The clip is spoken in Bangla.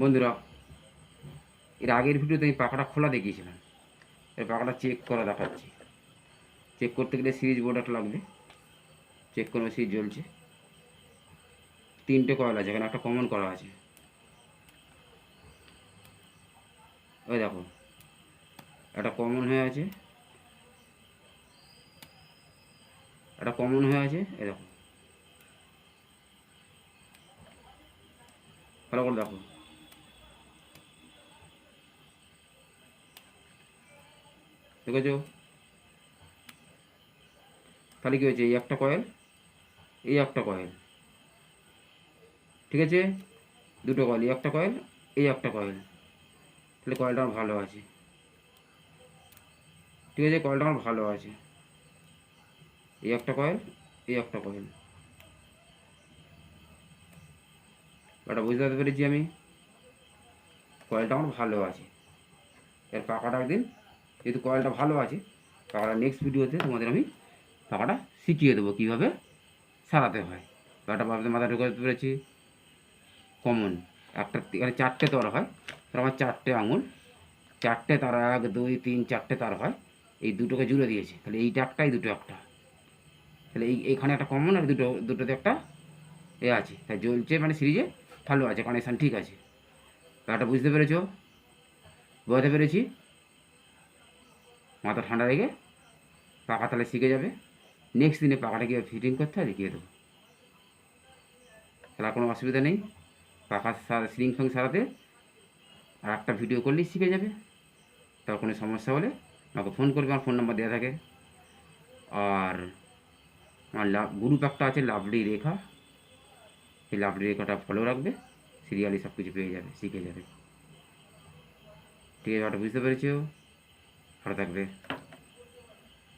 বন্ধুরা, এর আগের ভিডিওতে আমি পাখাটা খোলা দেখিয়েছিলাম। এর পাখাটা চেক করা দেখাচ্ছি। চেক করতে গেলে সিরিজ বোর্ড একটা লাগবে। চেক করে সিরিজ জ্বলছে। 3টে কয়েল আছে, এখানে একটা কমন করা আছে। ওই দেখো, একটা কমন হয়ে আছে, একটা কমন হয়ে আছে। এই দেখো, ভালো করে দেখো। দেখেছো? তাহলে কী হয়েছে? এই একটা কয়েল, এই একটা কয়েল, ঠিক আছে? দুটো কয়েল, এই একটা কয়েল, এই একটা কয়েল। তাহলে কয়েলটা আমার ভালো আছে, ঠিক আছে? কয়েলটা আমার ভালো আছে। এই একটা কয়েল, এই একটা কয়েল। এটা বুঝতে পেরেছি আমি। কয়েলটা আমার ভালো আছে। এর পাখাটা একদিন, যেহেতু কয়েলটা ভালো আছে, পাখাটা নেক্সট ভিডিওতে তোমাদের আমি পাখাটা শিখিয়ে দেবো কীভাবে সারাতে হয়। পাখাটা ভাবতে মাথায় ঢুকাতে পেরেছি। কমন একটা, এখানে 4টে তার হয়। তার আমার 4টে আঙুল, 4টে তার, 1 2 3 4টে তার হয়। এই দুটোকে জুড়ে দিয়েছে, তাহলে এইটা একটা, এই দুটো একটা। তাহলে এইখানে একটা কমন, আর দুটোতে একটা এ আছে, তাই জ্বলছে, মানে সিরিজে ভালো আছে, কানেকশান ঠিক আছে। ব্যাপারটা বুঝতে পেরেছো? বোঝাতে পেরেছি? মাথা ঠান্ডা রেখে পাখা তাহলে শিখে যাবে। নেক্সট দিনে পাখাটা কীভাবে ফিটিং করতে হয় দেখিয়ে দেবো। তাহলে আর কোনো অসুবিধা নেই। পাখা সিলিং ফ্যাং সারাতে আর একটা ভিডিও করলেই শিখে যাবে। তার কোনো সমস্যা হলে আমাকে ফোন করবে, আমার ফোন নাম্বার দেওয়া থাকে। আর আমার গ্রুপ একটা আছে, লাভলি রেখা। এই লাভলি রেখাটা ফলো রাখবে, সিরিয়ালি সব কিছু পেয়ে যাবে, শিখে যাবে। ঠিক আছে? ওটা বুঝতে পেরেছো? ভালো থাকবে।